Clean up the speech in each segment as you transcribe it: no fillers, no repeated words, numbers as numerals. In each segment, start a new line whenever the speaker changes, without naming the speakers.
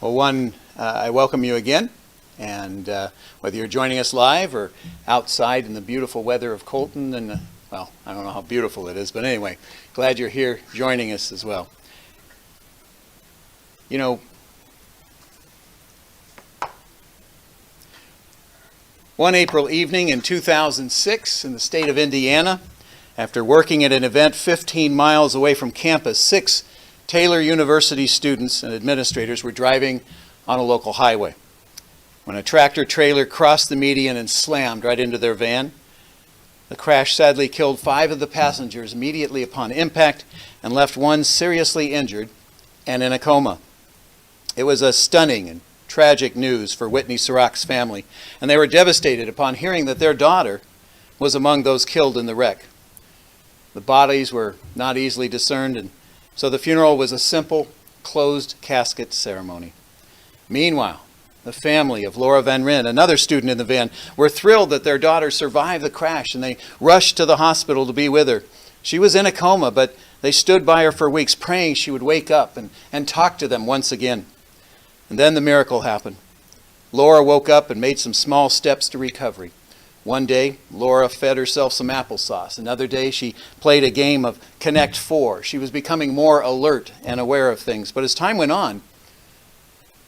I welcome you again, and whether you're joining us live or outside in the beautiful weather of Colton, and I don't know how beautiful it is, but anyway, glad you're here joining us as well. You know, one April evening in 2006 in the state of Indiana, after working at an event 15 miles away from campus, 6 Taylor University students and administrators were driving on a local highway when a tractor trailer crossed the median and slammed right into their van. The crash sadly killed 5 of the passengers immediately upon impact and left one seriously injured and in a coma. It was a stunning and tragic news for Whitney Surratt's family, and they were devastated upon hearing that their daughter was among those killed in the wreck. The bodies were not easily discerned, and so the funeral was a simple, closed casket ceremony. Meanwhile, the family of Laura Van Ryn, another student in the van, were thrilled that their daughter survived the crash, and they rushed to the hospital to be with her. She was in a coma, but they stood by her for weeks, praying she would wake up and talk to them once again. And then the miracle happened. Laura woke up and made some small steps to recovery. One day, Laura fed herself some applesauce. Another day, she played a game of Connect 4. She was becoming more alert and aware of things. But as time went on,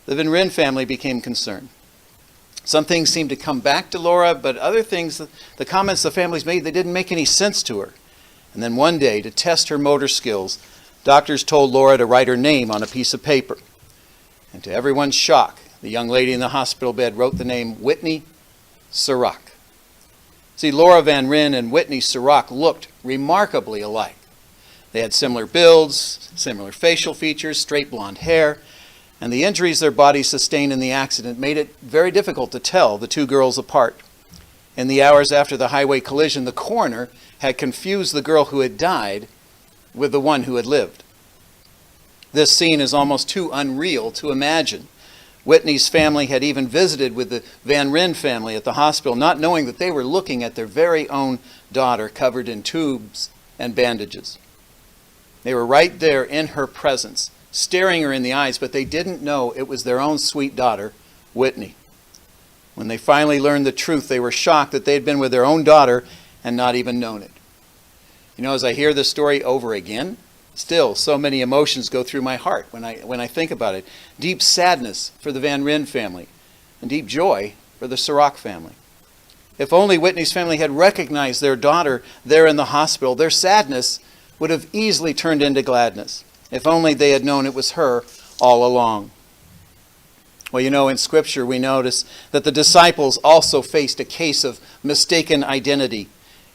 the Van Ryn family became concerned. Some things seemed to come back to Laura, but other things, the comments the families made, they didn't make any sense to her. And then one day, to test her motor skills, doctors told Laura to write her name on a piece of paper. And to everyone's shock, the young lady in the hospital bed wrote the name Whitney Surratt. See, Laura Van Ryn and Whitney Surratt looked remarkably alike. They had similar builds, similar facial features, straight blonde hair, and the injuries their bodies sustained in the accident made it very difficult to tell the two girls apart. In the hours after the highway collision, the coroner had confused the girl who had died with the one who had lived. This scene is almost too unreal to imagine. Whitney's family had even visited with the Van Ryn family at the hospital, not knowing that they were looking at their very own daughter covered in tubes and bandages. They were right there in her presence, staring her in the eyes, but they didn't know it was their own sweet daughter, Whitney. When they finally learned the truth, they were shocked that they had been with their own daughter and not even known it. You know, as I hear this story over again, still, so many emotions go through my heart when I think about it. Deep sadness for the Van Ryn family and deep joy for the Surratt family. If only Whitney's family had recognized their daughter there in the hospital, their sadness would have easily turned into gladness. If only they had known it was her all along. Well, you know, in Scripture we notice that the disciples also faced a case of mistaken identity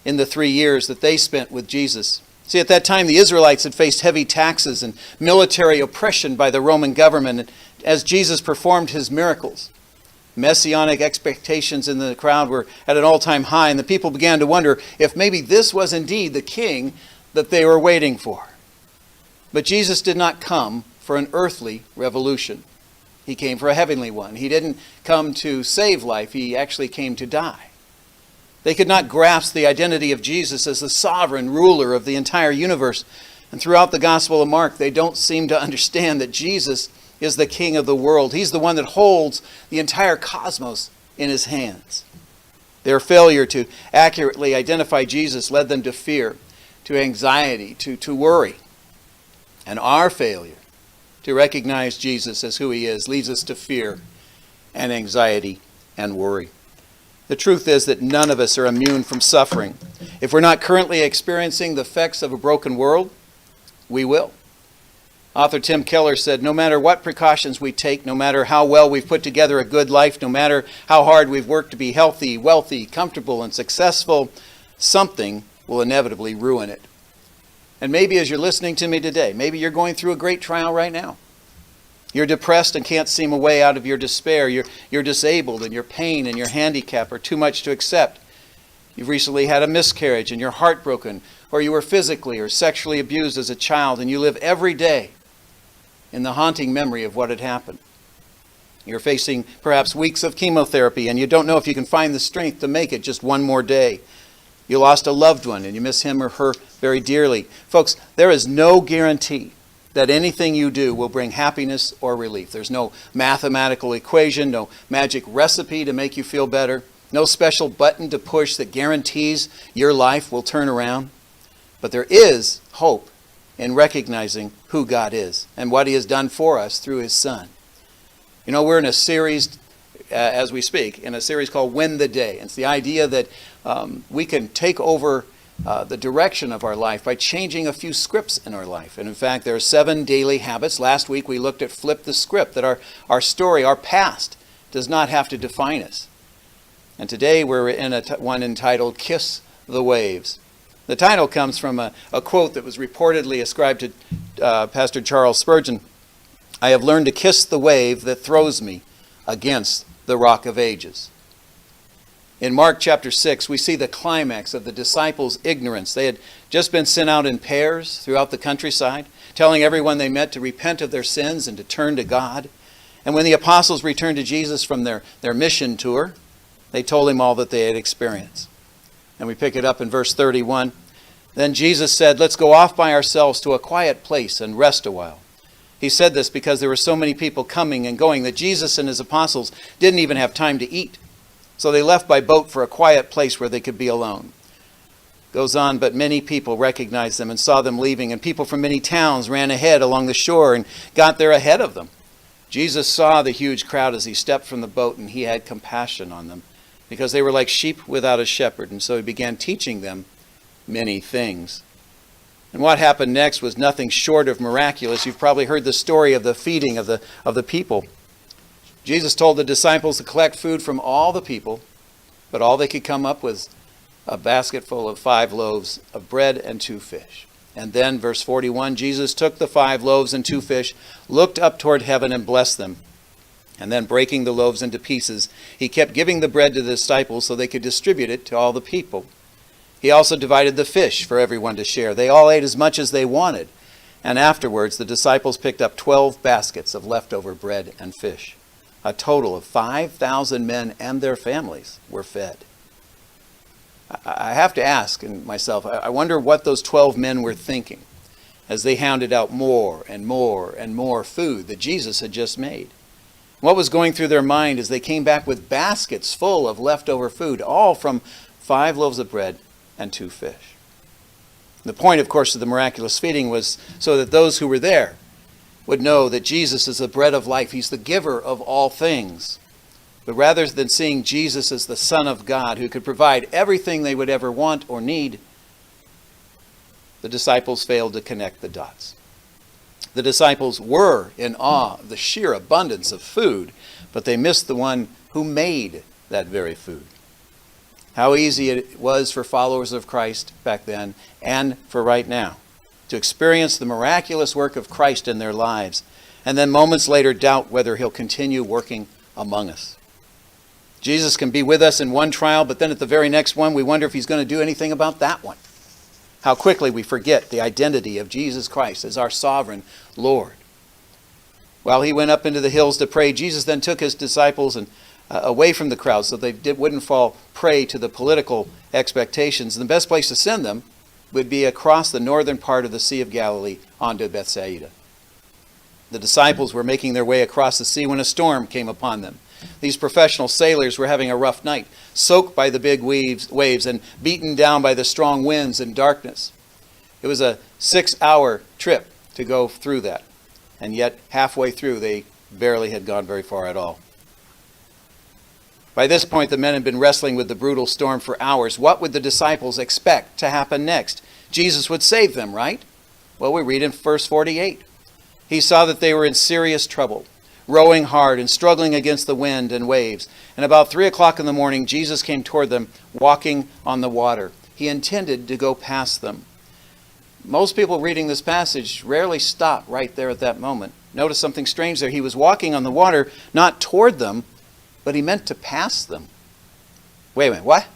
in the 3 years that they spent with Jesus. See, at that time, the Israelites had faced heavy taxes and military oppression by the Roman government as Jesus performed his miracles. Messianic expectations in the crowd were at an all-time high, and the people began to wonder if maybe this was indeed the king that they were waiting for. But Jesus did not come for an earthly revolution. He came for a heavenly one. He didn't come to save life. He actually came to die. They could not grasp the identity of Jesus as the sovereign ruler of the entire universe. And throughout the Gospel of Mark, they don't seem to understand that Jesus is the King of the world. He's the one that holds the entire cosmos in his hands. Their failure to accurately identify Jesus led them to fear, to anxiety, to worry. And our failure to recognize Jesus as who he is leads us to fear and anxiety and worry. The truth is that none of us are immune from suffering. If we're not currently experiencing the effects of a broken world, we will. Author Tim Keller said, no matter what precautions we take, no matter how well we've put together a good life, no matter how hard we've worked to be healthy, wealthy, comfortable, and successful, something will inevitably ruin it. And maybe as you're listening to me today, maybe you're going through a great trial right now. You're depressed and can't seem a way out of your despair. You're disabled and your pain and your handicap are too much to accept. You've recently had a miscarriage and you're heartbroken, or you were physically or sexually abused as a child, and you live every day in the haunting memory of what had happened. You're facing perhaps weeks of chemotherapy and you don't know if you can find the strength to make it just one more day. You lost a loved one and you miss him or her very dearly. Folks, there is no guarantee that anything you do will bring happiness or relief. There's no mathematical equation, no magic recipe to make you feel better, no special button to push that guarantees your life will turn around. But there is hope in recognizing who God is and what He has done for us through His Son. You know, we're in a series, as we speak, in a series called Win the Day. It's the idea that we can take over the direction of our life by changing a few scripts in our life. And in fact, there are 7 daily habits. Last week we looked at flip the script, that our story, our past, does not have to define us. And today we're in one entitled Kiss the Waves. The title comes from a quote that was reportedly ascribed to Pastor Charles Spurgeon. I have learned to kiss the wave that throws me against the rock of ages. In Mark chapter 6, we see the climax of the disciples' ignorance. They had just been sent out in pairs throughout the countryside, telling everyone they met to repent of their sins and to turn to God. And when the apostles returned to Jesus from their mission tour, they told him all that they had experienced. And we pick it up in verse 31. Then Jesus said, let's go off by ourselves to a quiet place and rest a while. He said this because there were so many people coming and going that Jesus and his apostles didn't even have time to eat. So they left by boat for a quiet place where they could be alone. Goes on, but many people recognized them and saw them leaving, and people from many towns ran ahead along the shore and got there ahead of them. Jesus saw the huge crowd as he stepped from the boat, and he had compassion on them because they were like sheep without a shepherd. And so he began teaching them many things. And what happened next was nothing short of miraculous. You've probably heard the story of the feeding of the people. Jesus told the disciples to collect food from all the people, but all they could come up with was a basket full of 5 loaves of bread and 2 fish. And then, verse 41, Jesus took the 5 loaves and 2 fish, looked up toward heaven and blessed them. And then, breaking the loaves into pieces, he kept giving the bread to the disciples so they could distribute it to all the people. He also divided the fish for everyone to share. They all ate as much as they wanted. And afterwards, the disciples picked up 12 baskets of leftover bread and fish. A total of 5,000 men and their families were fed. I have to ask myself, I wonder what those 12 men were thinking as they hounded out more and more and more food that Jesus had just made. What was going through their mind as they came back with baskets full of leftover food, all from 5 loaves of bread and 2 fish. The point, of course, of the miraculous feeding was so that those who were there would know that Jesus is the bread of life. He's the giver of all things. But rather than seeing Jesus as the Son of God who could provide everything they would ever want or need, the disciples failed to connect the dots. The disciples were in awe of the sheer abundance of food, but they missed the one who made that very food. How easy it was for followers of Christ back then and for right now to experience the miraculous work of Christ in their lives, and then moments later doubt whether he'll continue working among us. Jesus can be with us in one trial, but then at the very next one, we wonder if he's going to do anything about that one. How quickly we forget the identity of Jesus Christ as our sovereign Lord. While he went up into the hills to pray, Jesus then took his disciples and away from the crowd so they wouldn't fall prey to the political expectations. And the best place to send them would be across the northern part of the Sea of Galilee onto Bethsaida. The disciples were making their way across the sea when a storm came upon them. These professional sailors were having a rough night, soaked by the big waves and beaten down by the strong winds and darkness. It was a 6-hour trip to go through that, and yet halfway through they barely had gone very far at all. By this point, the men had been wrestling with the brutal storm for hours. What would the disciples expect to happen next? Jesus would save them, right? Well, we read in verse 48. He saw that they were in serious trouble, rowing hard and struggling against the wind and waves. And about 3 o'clock in the morning, Jesus came toward them, walking on the water. He intended to go past them. Most people reading this passage rarely stop right there at that moment. Notice something strange there. He was walking on the water, not toward them, but he meant to pass them. Wait a minute, what?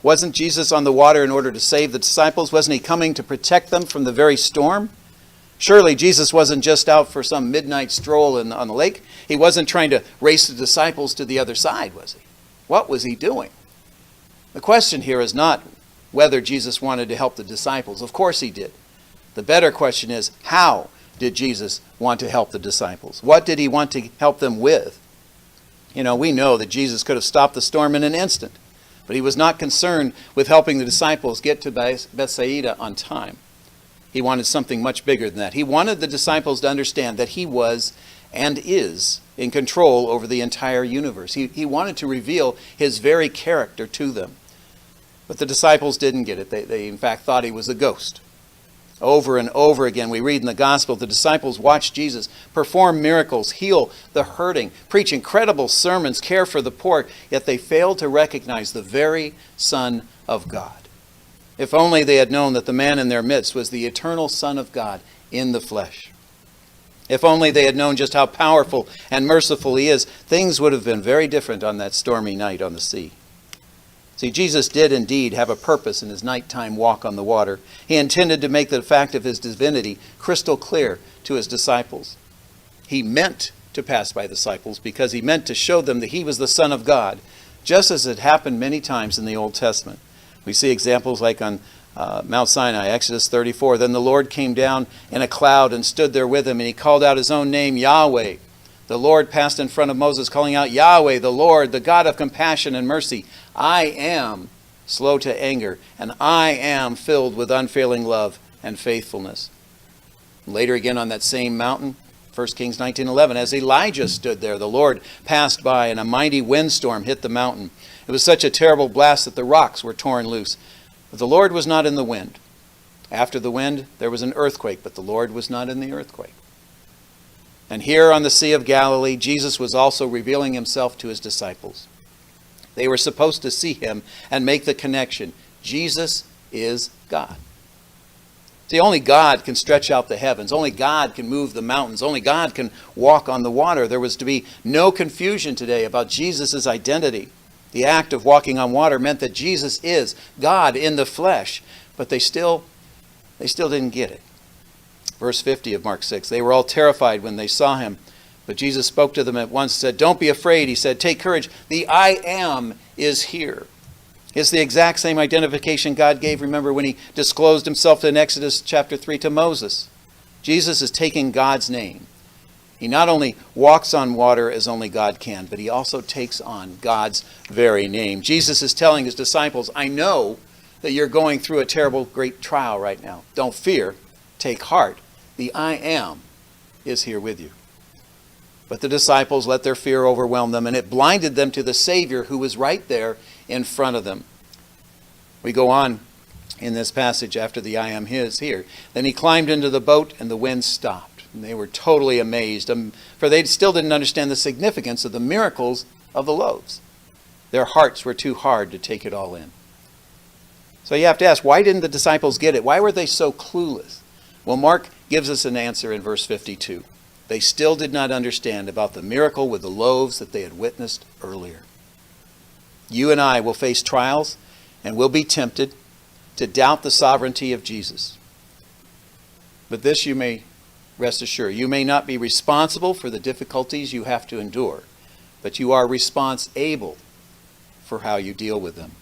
Wasn't Jesus on the water in order to save the disciples? Wasn't he coming to protect them from the very storm? Surely Jesus wasn't just out for some midnight stroll on the lake. He wasn't trying to race the disciples to the other side, was he? What was he doing? The question here is not whether Jesus wanted to help the disciples. Of course he did. The better question is, how did Jesus want to help the disciples? What did he want to help them with? You know, we know that Jesus could have stopped the storm in an instant, but he was not concerned with helping the disciples get to Bethsaida on time. He wanted something much bigger than that. He wanted the disciples to understand that he was and is in control over the entire universe. He wanted to reveal his very character to them. But the disciples didn't get it. They in fact thought he was a ghost. Over and over again, we read in the gospel, the disciples watched Jesus perform miracles, heal the hurting, preach incredible sermons, care for the poor, yet they failed to recognize the very Son of God. If only they had known that the man in their midst was the eternal Son of God in the flesh. If only they had known just how powerful and merciful he is, things would have been very different on that stormy night on the sea. See, Jesus did indeed have a purpose in his nighttime walk on the water. He intended to make the fact of his divinity crystal clear to his disciples. He meant to pass by the disciples because he meant to show them that he was the Son of God, just as it happened many times in the Old Testament. We see examples like on Mount Sinai, Exodus 34. Then the Lord came down in a cloud and stood there with him, and he called out his own name, Yahweh. The Lord passed in front of Moses, calling out, Yahweh, the Lord, the God of compassion and mercy. I am slow to anger, and I am filled with unfailing love and faithfulness. Later again on that same mountain, 1 Kings 19:11, as Elijah stood there, the Lord passed by, and a mighty windstorm hit the mountain. It was such a terrible blast that the rocks were torn loose. But the Lord was not in the wind. After the wind, there was an earthquake, but the Lord was not in the earthquake. And here on the Sea of Galilee, Jesus was also revealing himself to his disciples. They were supposed to see him and make the connection. Jesus is God. See, only God can stretch out the heavens. Only God can move the mountains. Only God can walk on the water. There was to be no confusion today about Jesus' identity. The act of walking on water meant that Jesus is God in the flesh, but they still didn't get it. Verse 50 of Mark 6, they were all terrified when they saw him, but Jesus spoke to them at once and said, don't be afraid. He said, take courage. The I am is here. It's the exact same identification God gave, remember, when he disclosed himself in Exodus chapter 3 to Moses. Jesus is taking God's name. He not only walks on water as only God can, but he also takes on God's very name. Jesus is telling his disciples, I know that you're going through a terrible, great trial right now. Don't fear. Take heart. The I am is here with you. But the disciples let their fear overwhelm them, and it blinded them to the Savior who was right there in front of them. We go on in this passage after the I am is here. Then he climbed into the boat, and the wind stopped. And they were totally amazed, for they still didn't understand the significance of the miracles of the loaves. Their hearts were too hard to take it all in. So you have to ask, why didn't the disciples get it? Why were they so clueless? Well, Mark gives us an answer in verse 52. They still did not understand about the miracle with the loaves that they had witnessed earlier. You and I will face trials and will be tempted to doubt the sovereignty of Jesus. But this you may rest assured, you may not be responsible for the difficulties you have to endure, but you are responsible for how you deal with them.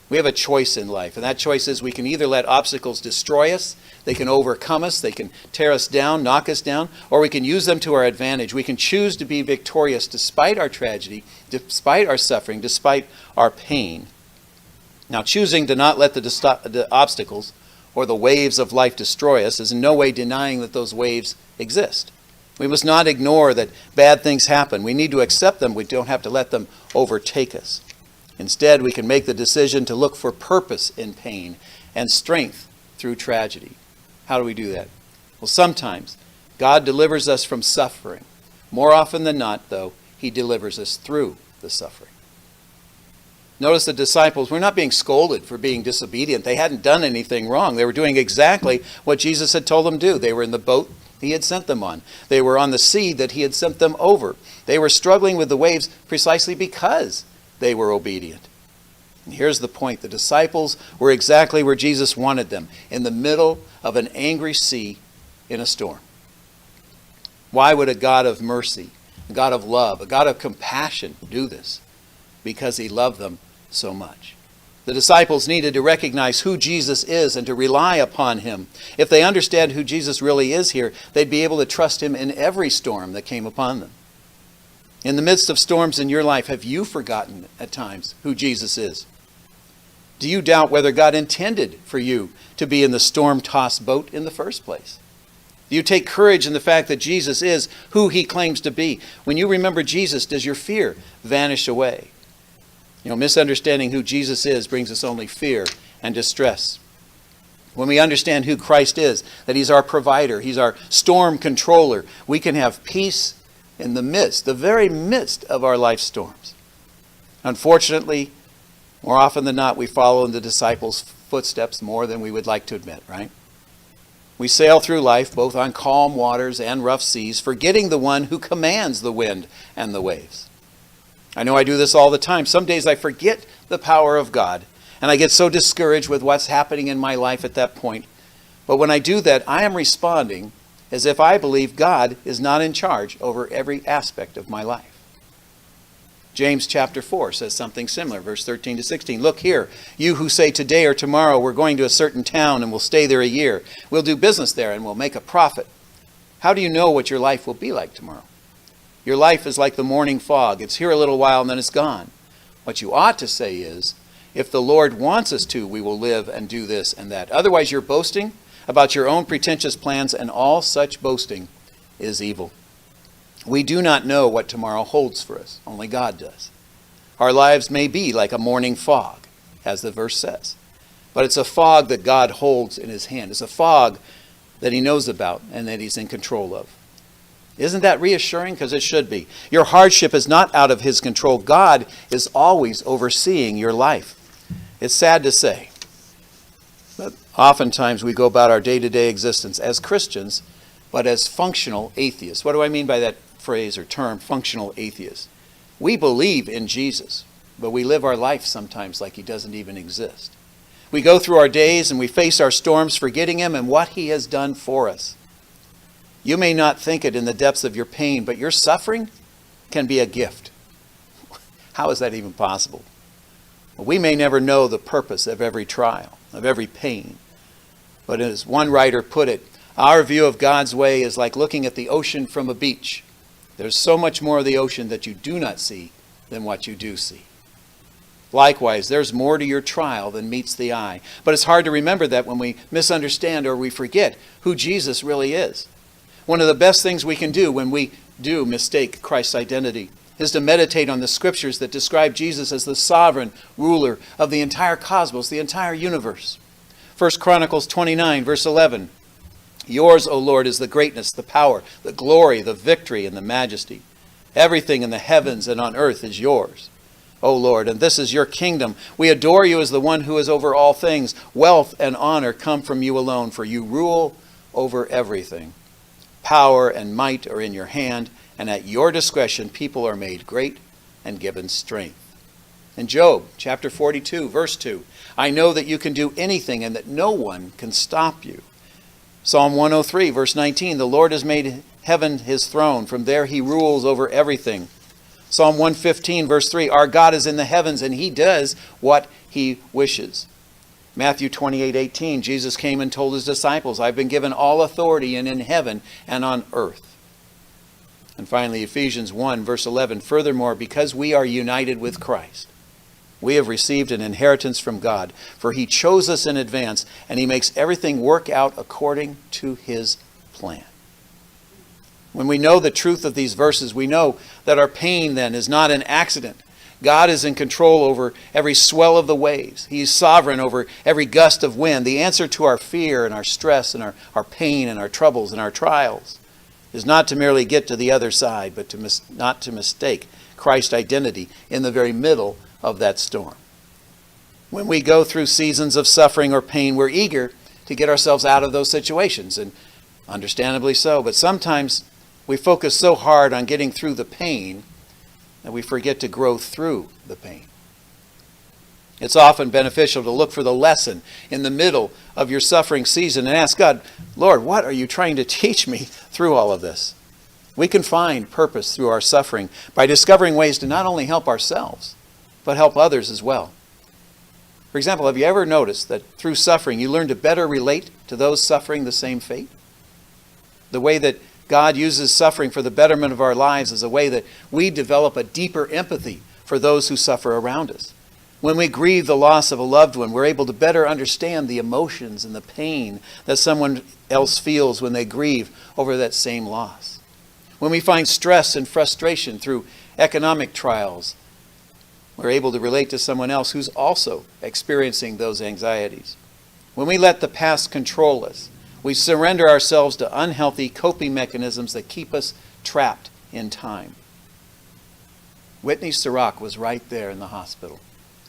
We have a choice in life, and that choice is we can either let obstacles destroy us, they can overcome us, they can tear us down, knock us down, or we can use them to our advantage. We can choose to be victorious despite our tragedy, despite our suffering, despite our pain. Now, choosing to not let the obstacles or the waves of life destroy us is in no way denying that those waves exist. We must not ignore that bad things happen. We need to accept them. We don't have to let them overtake us. Instead, we can make the decision to look for purpose in pain and strength through tragedy. How do we do that? Well, sometimes God delivers us from suffering. More often than not, though, he delivers us through the suffering. Notice the disciples were not being scolded for being disobedient. They hadn't done anything wrong. They were doing exactly what Jesus had told them to do. They were in the boat he had sent them on. They were on the sea that he had sent them over. They were struggling with the waves precisely because they were obedient. And here's the point. The disciples were exactly where Jesus wanted them, in the middle of an angry sea in a storm. Why would a God of mercy, a God of love, a God of compassion do this? Because he loved them so much. The disciples needed to recognize who Jesus is and to rely upon him. If they understand who Jesus really is here, they'd be able to trust him in every storm that came upon them. In the midst of storms in your life, have you forgotten at times who Jesus is? Do you doubt whether God intended for you to be in the storm-tossed boat in the first place? Do you take courage in the fact that Jesus is who he claims to be? When you remember Jesus, does your fear vanish away? Misunderstanding who Jesus is brings us only fear and distress. When we understand who Christ is, that he's our provider, he's our storm controller, we can have peace in the very midst of our life storms. Unfortunately, more often than not, we follow in the disciples' footsteps more than we would like to admit, right? We sail through life both on calm waters and rough seas, forgetting the one who commands the wind and the waves. I know I do this all the time. Some days I forget the power of God, and I get so discouraged with what's happening in my life at that point. But when I do that, I am responding as if I believe God is not in charge over every aspect of my life. James chapter 4 says something similar, verse 13 to 16. Look here, you who say today or tomorrow we're going to a certain town and we'll stay there a year. We'll do business there and we'll make a profit. How do you know what your life will be like tomorrow? Your life is like the morning fog. It's here a little while and then it's gone. What you ought to say is, if the Lord wants us to, we will live and do this and that. Otherwise, you're boasting about your own pretentious plans, and all such boasting is evil. We do not know what tomorrow holds for us. Only God does. Our lives may be like a morning fog, as the verse says. But it's a fog that God holds in his hand. It's a fog that he knows about and that he's in control of. Isn't that reassuring? Because it should be. Your hardship is not out of his control. God is always overseeing your life. It's sad to say, but oftentimes we go about our day-to-day existence as Christians, but as functional atheists. What do I mean by that phrase or term, functional atheists? We believe in Jesus, but we live our life sometimes like he doesn't even exist. We go through our days and we face our storms forgetting him and what he has done for us. You may not think it in the depths of your pain, but your suffering can be a gift. How is that even possible? Well, we may never know the purpose of every trial, of every pain. But as one writer put it, our view of God's way is like looking at the ocean from a beach. There's so much more of the ocean that you do not see than what you do see. Likewise, there's more to your trial than meets the eye. But it's hard to remember that when we misunderstand or we forget who Jesus really is. One of the best things we can do when we do mistake Christ's identity is to meditate on the scriptures that describe Jesus as the sovereign ruler of the entire cosmos, the entire universe. 1 Chronicles 29, verse 11. Yours, O Lord, is the greatness, the power, the glory, the victory, and the majesty. Everything in the heavens and on earth is yours, O Lord, and this is your kingdom. We adore you as the one who is over all things. Wealth and honor come from you alone, for you rule over everything. Power and might are in your hand, and at your discretion people are made great and given strength. In Job chapter 42, verse 2, I know that you can do anything and that no one can stop you. Psalm 103, verse 19, the Lord has made heaven his throne. From there he rules over everything. Psalm 115, verse 3, our God is in the heavens and he does what he wishes. Matthew 28:18, Jesus came and told his disciples, I've been given all authority in heaven and on earth. And finally, Ephesians 1, verse 11, furthermore, because we are united with Christ, we have received an inheritance from God, for he chose us in advance, and he makes everything work out according to his plan. When we know the truth of these verses, we know that our pain then is not an accident. God is in control over every swell of the waves. He's sovereign over every gust of wind. The answer to our fear and our stress and our pain and our troubles and our trials is not to merely get to the other side, but not to mistake Christ's identity in the very middle of that storm. When we go through seasons of suffering or pain, we're eager to get ourselves out of those situations, and understandably so. But sometimes we focus so hard on getting through the pain that we forget to grow through the pain. It's often beneficial to look for the lesson in the middle of your suffering season and ask God, Lord, what are you trying to teach me through all of this? We can find purpose through our suffering by discovering ways to not only help ourselves, but help others as well. For example, have you ever noticed that through suffering you learn to better relate to those suffering the same fate? The way that God uses suffering for the betterment of our lives is a way that we develop a deeper empathy for those who suffer around us. When we grieve the loss of a loved one, we're able to better understand the emotions and the pain that someone else feels when they grieve over that same loss. When we find stress and frustration through economic trials, we're able to relate to someone else who's also experiencing those anxieties. When we let the past control us, we surrender ourselves to unhealthy coping mechanisms that keep us trapped in time. Whitney Sirach was right there in the hospital,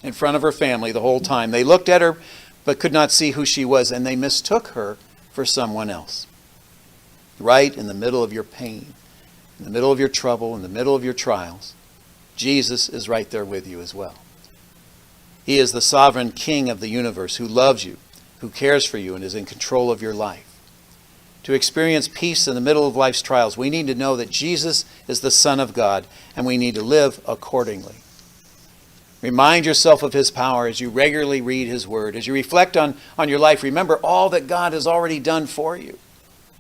in front of her family the whole time. They looked at her but could not see who she was, and they mistook her for someone else. Right in the middle of your pain, in the middle of your trouble, in the middle of your trials, Jesus is right there with you as well. He is the sovereign King of the universe who loves you, who cares for you, and is in control of your life. To experience peace in the middle of life's trials, we need to know that Jesus is the Son of God, and we need to live accordingly. Remind yourself of his power as you regularly read his word. As you reflect on your life, remember all that God has already done for you.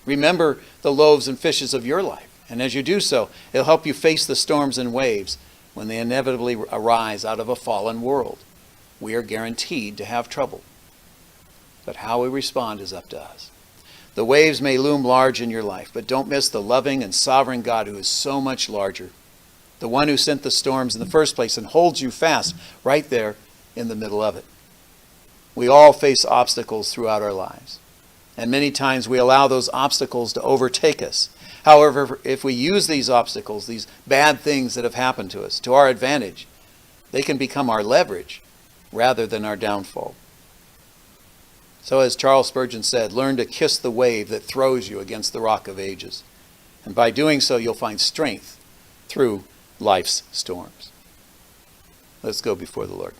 Remember the loaves and fishes of your life. And as you do so, it'll help you face the storms and waves when they inevitably arise out of a fallen world. We are guaranteed to have trouble. But how we respond is up to us. The waves may loom large in your life, but don't miss the loving and sovereign God who is so much larger. The one who sent the storms in the first place and holds you fast right there in the middle of it. We all face obstacles throughout our lives. And many times we allow those obstacles to overtake us. However, if we use these obstacles, these bad things that have happened to us, to our advantage, they can become our leverage rather than our downfall. So as Charles Spurgeon said, learn to kiss the wave that throws you against the rock of ages. And by doing so, you'll find strength through life's storms. Let's go before the Lord.